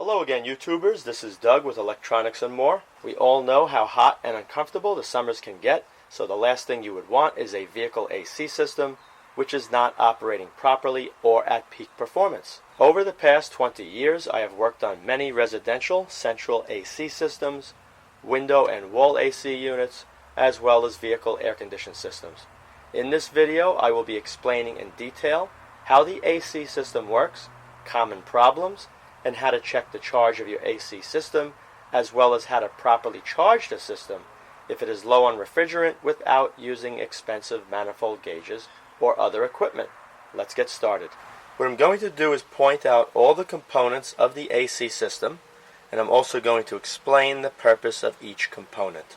Hello again, YouTubers. This is Doug with Electronics and More. We all know how hot and uncomfortable the summers can get, so the last thing you would want is a vehicle AC system which is not operating properly or at peak performance. Over the past 20 years, I have worked on many residential central AC systems, window and wall AC units, as well as vehicle air conditioning systems. In this video, I will be explaining in detail how the AC system works, common problems, and how to check the charge of your AC system, as well as how to properly charge the system if it is low on refrigerant without using expensive manifold gauges or other equipment. Let's get started. What I'm going to do is point out all the components of the AC system, and I'm also going to explain the purpose of each component.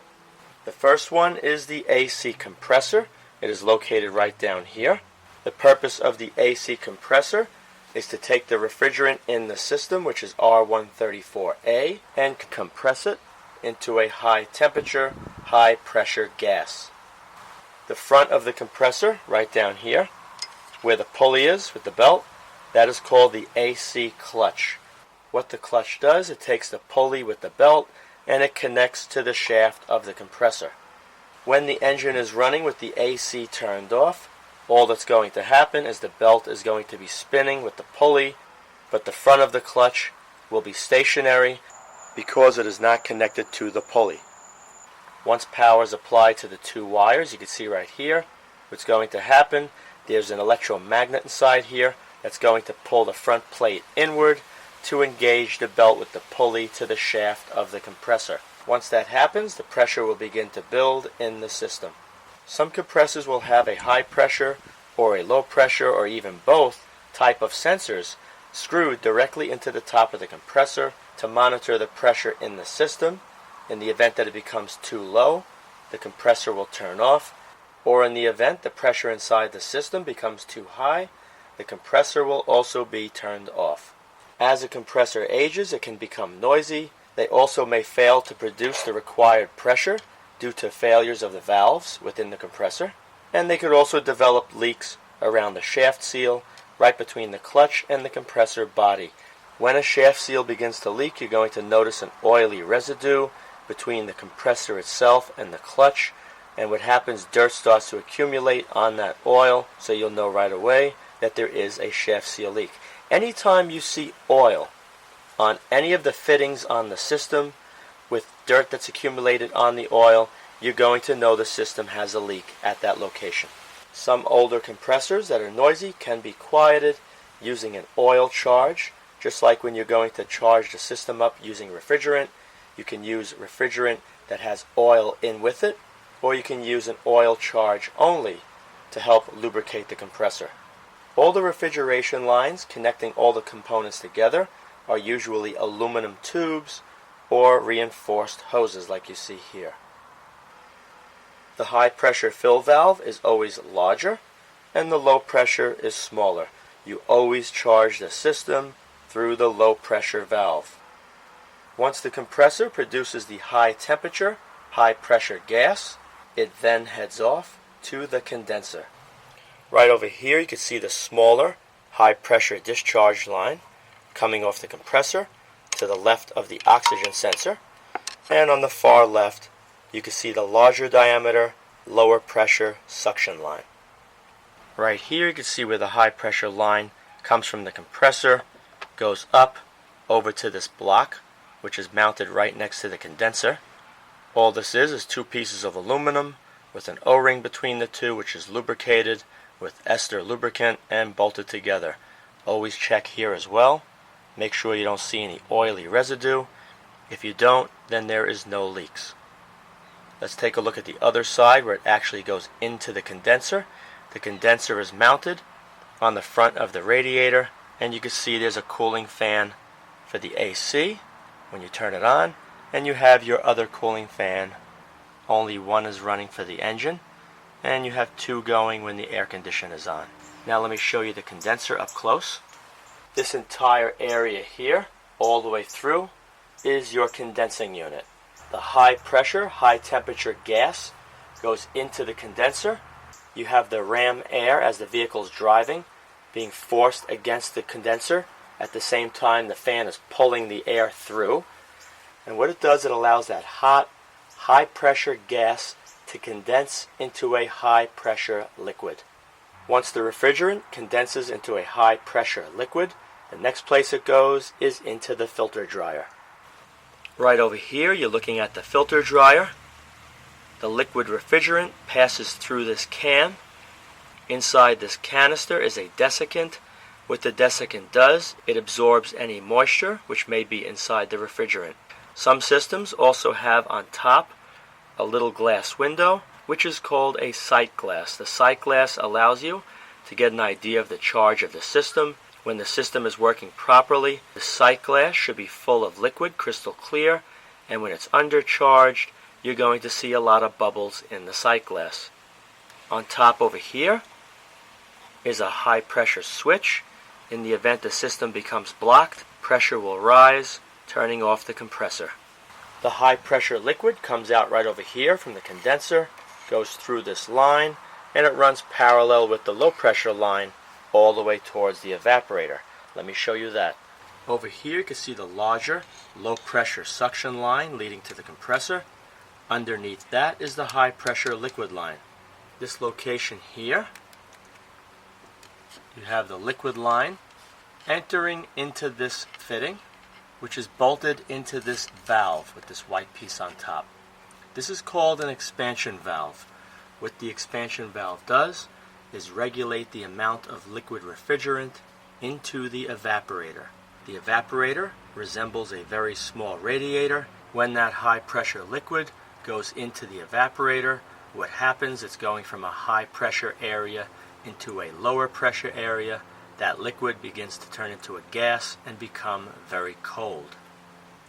The first one is the AC compressor. It is located right down here. The purpose of the AC compressor is to take the refrigerant in the system, which is R134A, and compress it into a high temperature, high pressure gas. The front of the compressor, right down here, where the pulley is with the belt, that is called the AC clutch. What the clutch does, it takes the pulley with the belt and it connects to the shaft of the compressor. When the engine is running with the AC turned off, all that's going to happen is the belt is going to be spinning with the pulley, but the front of the clutch will be stationary because it is not connected to the pulley. Once power is applied to the two wires, you can see right here, what's going to happen, there's an electromagnet inside here that's going to pull the front plate inward to engage the belt with the pulley to the shaft of the compressor. Once that happens, the pressure will begin to build in the system. Some compressors will have a high pressure or a low pressure or even both type of sensors screwed directly into the top of the compressor to monitor the pressure in the system. In the event that it becomes too low, the compressor will turn off, or in the event the pressure inside the system becomes too high, the compressor will also be turned off. As a compressor ages, it can become noisy. They also may fail to produce the required pressure due to failures of the valves within the compressor, and they could also develop leaks around the shaft seal right between the clutch and the compressor body. When a shaft seal begins to leak, you're going to notice an oily residue between the compressor itself and the clutch, and what happens, dirt starts to accumulate on that oil, so you'll know right away that there is a shaft seal leak. Anytime you see oil on any of the fittings on the system with dirt that's accumulated on the oil, you're going to know the system has a leak at that location. Some older compressors that are noisy can be quieted using an oil charge. Just like when you're going to charge the system up using refrigerant, you can use refrigerant that has oil in with it, or you can use an oil charge only to help lubricate the compressor. All the refrigeration lines connecting all the components together are usually aluminum tubes or reinforced hoses like you see here. The high pressure fill valve is always larger and the low pressure is smaller. You always charge the system through the low pressure valve. Once the compressor produces the high temperature, high pressure gas, it then heads off to the condenser. Right over here you can see the smaller high pressure discharge line coming off the compressor to the left of the oxygen sensor, and on the far left you can see the larger diameter, lower pressure suction line. Right here you can see where the high pressure line comes from the compressor, goes up over to this block which is mounted right next to the condenser. All this is two pieces of aluminum with an O-ring between the two, which is lubricated with ester lubricant and bolted together. Always check here as well. Make sure you don't see any oily residue. If you don't, then there is no leaks. Let's take a look at the other side where it actually goes into the condenser. The condenser is mounted on the front of the radiator, and you can see there's a cooling fan for the AC when you turn it on, and you have your other cooling fan. Only one is running for the engine, and you have two going when the air conditioner is on. Now let me show you the condenser up close. This entire area here, all the way through, is your condensing unit. The high pressure, high temperature gas goes into the condenser. You have the ram air as the vehicle is driving being forced against the condenser At the same time, the fan is pulling the air through. And what it does, it allows that hot, high-pressure gas to condense into a high-pressure liquid. Once the refrigerant condenses into a high-pressure liquid, the next place it goes is into the filter dryer. Right over here, you're looking at the filter dryer. The liquid refrigerant passes through this can. Inside this canister is a desiccant. What the desiccant does, it absorbs any moisture which may be inside the refrigerant. Some systems also have on top a little glass window, which is called a sight glass. The sight glass allows you to get an idea of the charge of the system. When the system is working properly, the sight glass should be full of liquid, crystal clear, and when it's undercharged, you're going to see a lot of bubbles in the sight glass. On top over here is a high pressure switch. In the event the system becomes blocked, pressure will rise, turning off the compressor. The high pressure liquid comes out right over here from the condenser, goes through this line, and it runs parallel with the low pressure line all the way towards the evaporator. Let me show you that. Over here you can see the larger low pressure suction line leading to the compressor. Underneath that is the high pressure liquid line. This location here, you have the liquid line entering into this fitting, which is bolted into this valve with this white piece on top. This is called an expansion valve. What the expansion valve does is regulate the amount of liquid refrigerant into the evaporator. The evaporator resembles a very small radiator. When that high pressure liquid goes into the evaporator, what happens, it's going from a high pressure area into a lower pressure area. That liquid begins to turn into a gas and become very cold.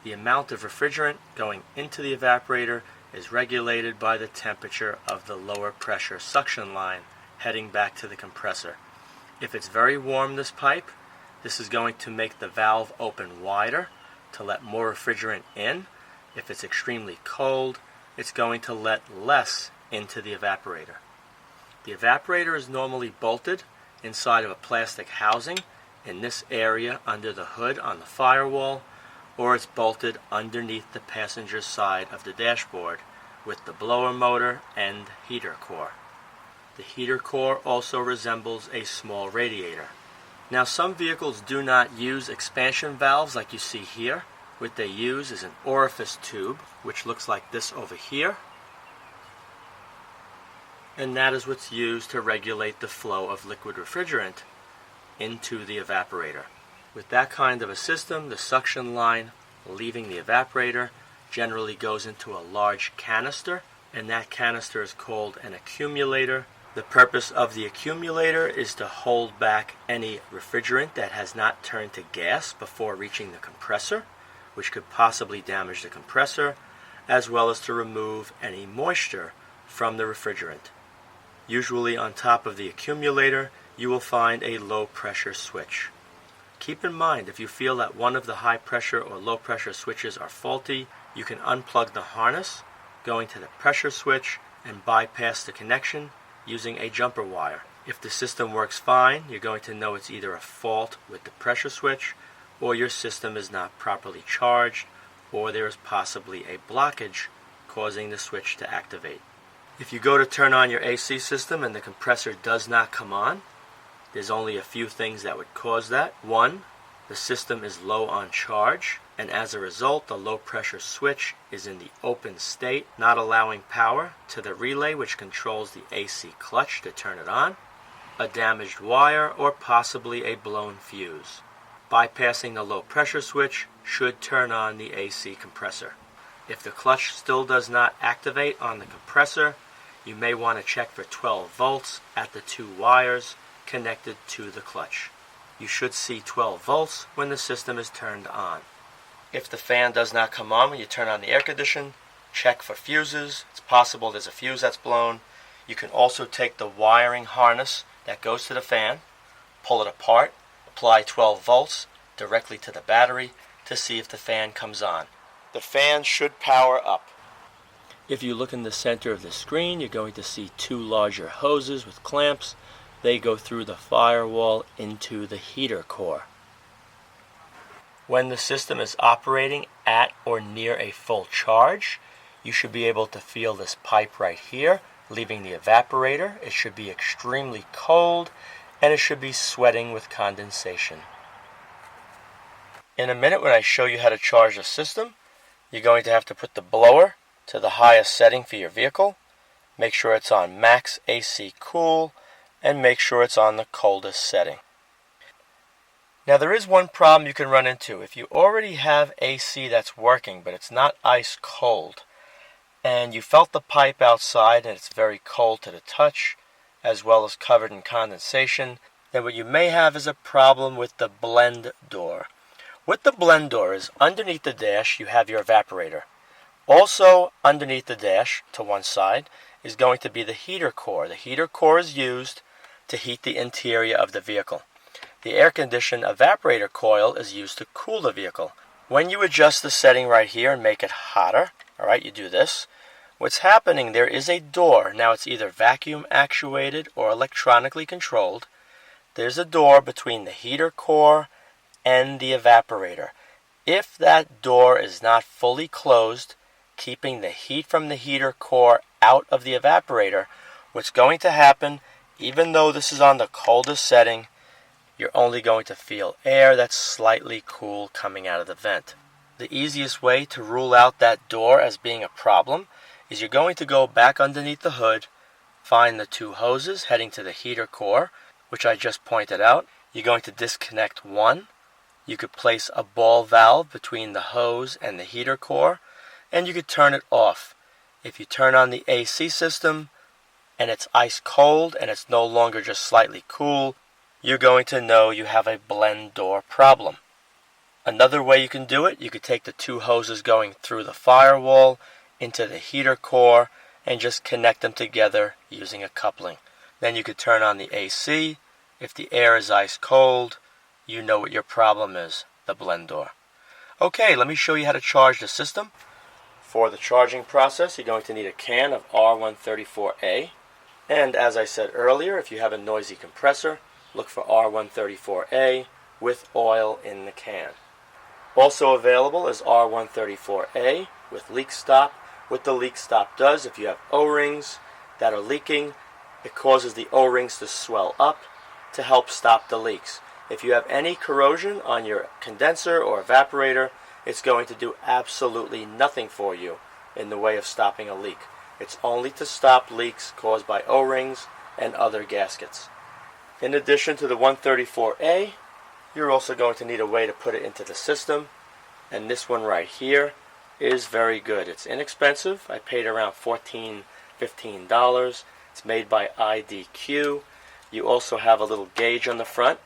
The amount of refrigerant going into the evaporator is regulated by the temperature of the lower pressure suction line heading back to the compressor. If it's very warm, this pipe, this is going to make the valve open wider to let more refrigerant in. If it's extremely cold, it's going to let less into the evaporator. The evaporator is normally bolted inside of a plastic housing in this area under the hood on the firewall, or it's bolted underneath the passenger side of the dashboard with the blower motor and heater core. The heater core also resembles a small radiator. Now, some vehicles do not use expansion valves like you see here. What they use is an orifice tube, which looks like this over here. And that is what's used to regulate the flow of liquid refrigerant into the evaporator. With that kind of a system, the suction line leaving the evaporator generally goes into a large canister, and that canister is called an accumulator. The purpose of the accumulator is to hold back any refrigerant that has not turned to gas before reaching the compressor, which could possibly damage the compressor, as well as to remove any moisture from the refrigerant. Usually on top of the accumulator, you will find a low pressure switch. Keep in mind, if you feel that one of the high pressure or low pressure switches are faulty, you can unplug the harness, going to the pressure switch, and bypass the connection using a jumper wire. If the system works fine, you're going to know it's either a fault with the pressure switch, or your system is not properly charged, or there is possibly a blockage causing the switch to activate. If you go to turn on your AC system and the compressor does not come on, there's only a few things that would cause that. One, the system is low on charge, and as a result, the low pressure switch is in the open state, not allowing power to the relay which controls the AC clutch to turn it on, a damaged wire, or possibly a blown fuse. Bypassing the low pressure switch should turn on the AC compressor. If the clutch still does not activate on the compressor, you may want to check for 12 volts at the two wires connected to the clutch. You should see 12 volts when the system is turned on. If the fan does not come on when you turn on the air condition, check for fuses. It's possible there's a fuse that's blown. You can also take the wiring harness that goes to the fan, pull it apart, apply 12 volts directly to the battery to see if the fan comes on. The fan should power up. If you look in the center of the screen, you're going to see two larger hoses with clamps. They go through the firewall into the heater core. When the system is operating at or near a full charge, you should be able to feel this pipe right here leaving the evaporator. It should be extremely cold and it should be sweating with condensation. In a minute, when I show you how to charge the system, you're going to have to put the blower to the highest setting for your vehicle. Make sure it's on max AC cool and make sure it's on the coldest setting. Now there is one problem you can run into. If you already have AC that's working but it's not ice cold, and you felt the pipe outside and it's very cold to the touch, as well as covered in condensation, then what you may have is a problem with the blend door. What the blend door is, underneath the dash you have your evaporator. Also underneath the dash, to one side, is going to be the heater core. The heater core is used to heat the interior of the vehicle. The air-conditioned evaporator coil is used to cool the vehicle. When you adjust the setting right here and make it hotter, alright, you do this. What's happening, there is a door. Now it's either vacuum actuated or electronically controlled. There's a door between the heater core and the evaporator. If that door is not fully closed, keeping the heat from the heater core out of the evaporator, what's going to happen, even though this is on the coldest setting, you're only going to feel air that's slightly cool coming out of the vent. The easiest way to rule out that door as being a problem is you're going to go back underneath the hood, find the two hoses heading to the heater core, which I just pointed out. You're going to disconnect one. You could place a ball valve between the hose and the heater core, and you could turn it off. If you turn on the AC system and it's ice cold and it's no longer just slightly cool, you're going to know you have a blend door problem. Another way you can do it, you could take the two hoses going through the firewall into the heater core and just connect them together using a coupling. Then you could turn on the AC. If the air is ice cold, you know what your problem is, the blend door. Okay, let me show you how to charge the system. For the charging process, you're going to need a can of R134A. And as I said earlier, if you have a noisy compressor, look for R134A with oil in the can. Also available is R134A with leak stop. What the leak stop does, if you have O-rings that are leaking, it causes the O-rings to swell up to help stop the leaks. If you have any corrosion on your condenser or evaporator, it's going to do absolutely nothing for you in the way of stopping a leak. It's only to stop leaks caused by O-rings and other gaskets. In addition to the 134A, you're also going to need a way to put it into the system, and this one right here is very good. It's inexpensive. I paid around $14, $15. It's made by IDQ. You also have a little gauge on the front.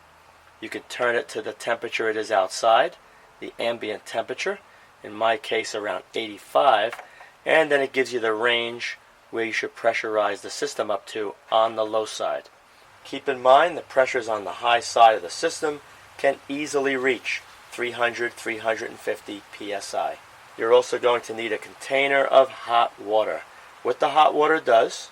You can turn it to the temperature it is outside, the ambient temperature, in my case around 85, and then it gives you the range where you should pressurize the system up to on the low side. Keep in mind the pressures on the high side of the system can easily reach 300, 350 psi. You're also going to need a container of hot water. What the hot water does,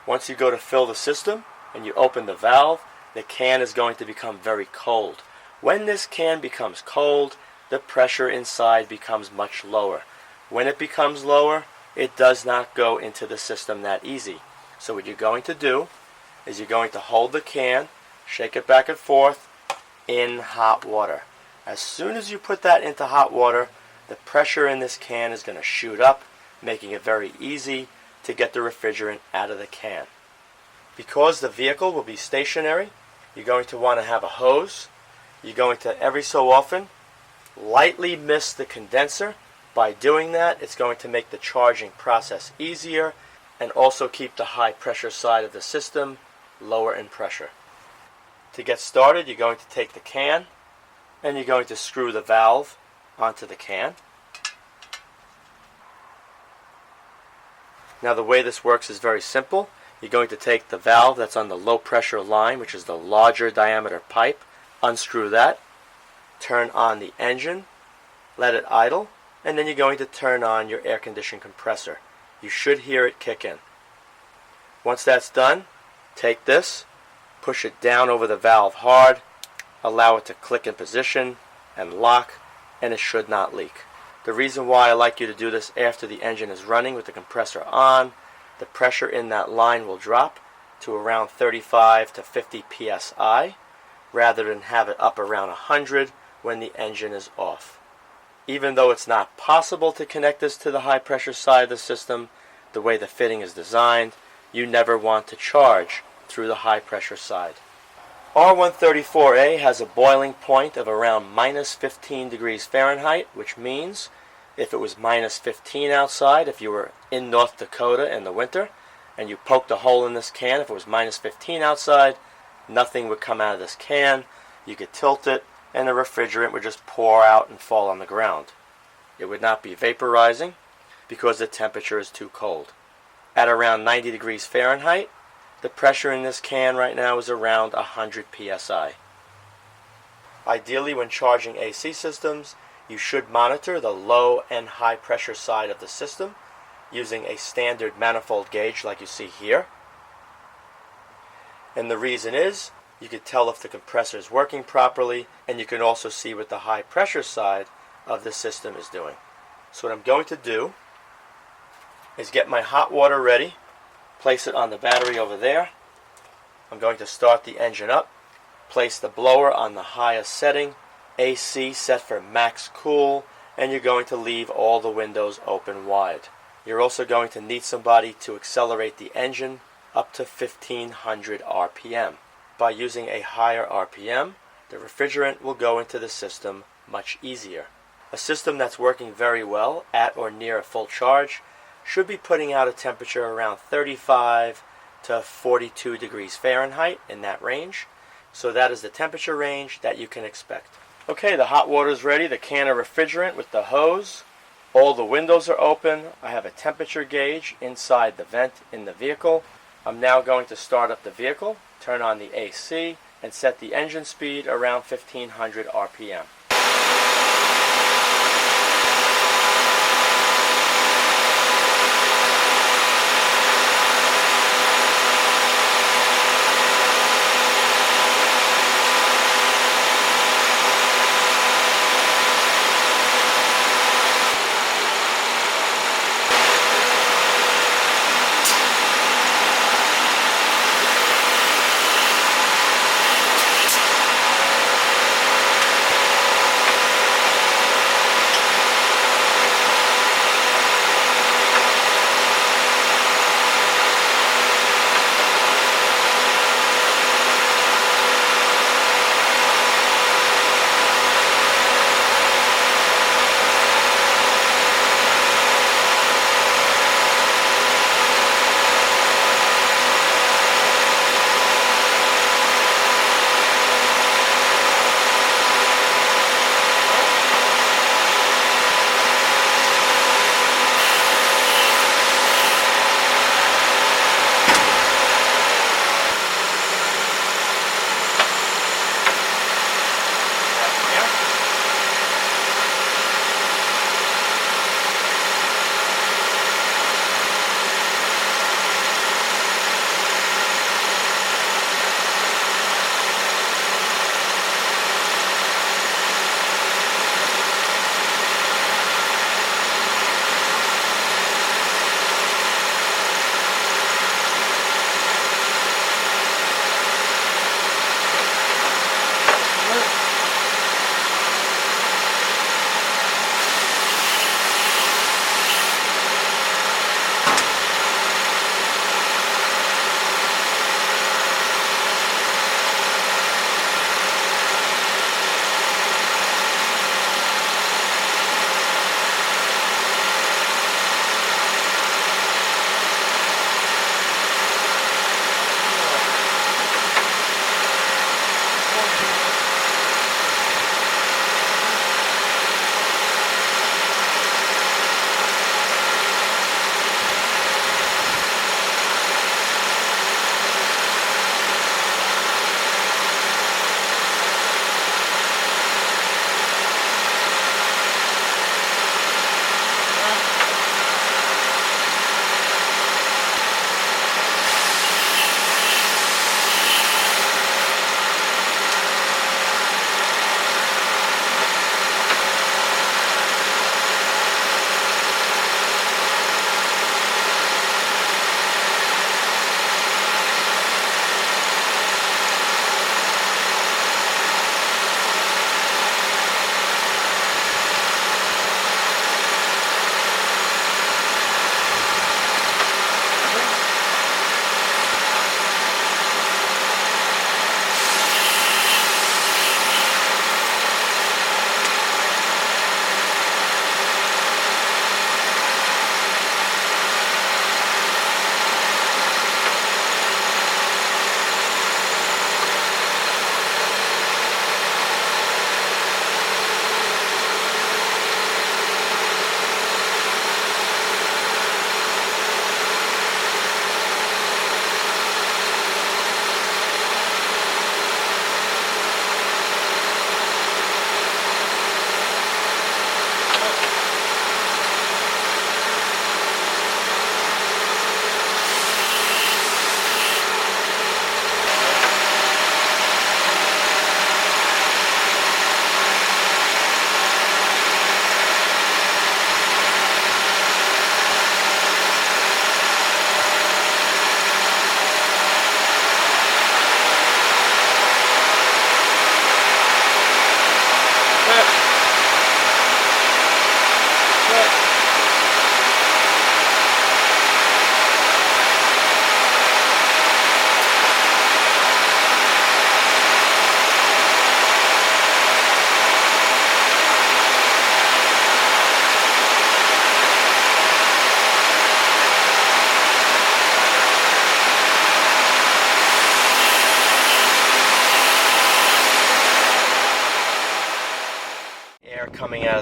once you go to fill the system and you open the valve, the can is going to become very cold. When this can becomes cold, the pressure inside becomes much lower. When it becomes lower, it does not go into the system that easy. So what you're going to do is you're going to hold the can, shake it back and forth in hot water. As soon as you put that into hot water, the pressure in this can is going to shoot up, making it very easy to get the refrigerant out of the can. Because the vehicle will be stationary, you're going to want to have a hose. You're going to, every so often, lightly mist the condenser. By doing that, it's going to make the charging process easier and also keep the high pressure side of the system lower in pressure. To get started, you're going to take the can and you're going to screw the valve onto the can. Now the way this works is very simple. You're going to take the valve that's on the low pressure line, which is the larger diameter pipe, unscrew that, turn on the engine, let it idle, and then you're going to turn on your air conditioning compressor. You should hear it kick in. Once that's done, take this, push it down over the valve hard, allow it to click in position, and lock, and it should not leak. The reason why I like you to do this after the engine is running with the compressor on, the pressure in that line will drop to around 35 to 50 psi rather than have it up around 100 when the engine is off. Even though it's not possible to connect this to the high pressure side of the system, the way the fitting is designed, you never want to charge through the high pressure side. R134A has a boiling point of around minus 15 degrees Fahrenheit, which means if it was minus 15 outside, if you were in North Dakota in the winter, and you poked a hole in this can, if it was minus 15 outside, nothing would come out of this can. You could tilt it, and the refrigerant would just pour out and fall on the ground. It would not be vaporizing because the temperature is too cold. At around 90 degrees Fahrenheit, the pressure in this can right now is around 100 psi. Ideally, when charging AC systems, you should monitor the low and high pressure side of the system using a standard manifold gauge like you see here. And the reason is, you can tell if the compressor is working properly, and you can also see what the high pressure side of the system is doing. So what I'm going to do is get my hot water ready, place it on the battery over there. I'm going to start the engine up, place the blower on the highest setting, AC set for max cool, and you're going to leave all the windows open wide. You're also going to need somebody to accelerate the engine up to 1500 RPM. By using a higher RPM, the refrigerant will go into the system much easier. A system that's working very well at or near a full charge should be putting out a temperature around 35 to 42 degrees Fahrenheit, in that range. So that is the temperature range that you can expect. Okay, the hot water is ready, the can of refrigerant with the hose. All the windows are open. I have a temperature gauge inside the vent in the vehicle. I'm now going to start up the vehicle, turn on the AC, and set the engine speed around 1500 RPM.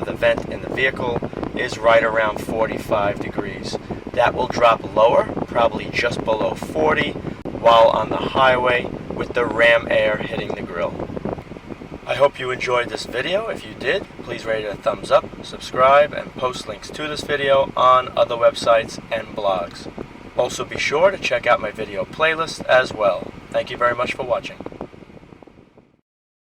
of the vent in the vehicle is right around 45 degrees. That will drop lower, probably just below 40, while on the highway with the ram air hitting the grill. I hope you enjoyed this video. If you did, please rate it a thumbs up, subscribe, and post links to this video on other websites and blogs. Also be sure to check out my video playlist as well. Thank you very much for watching.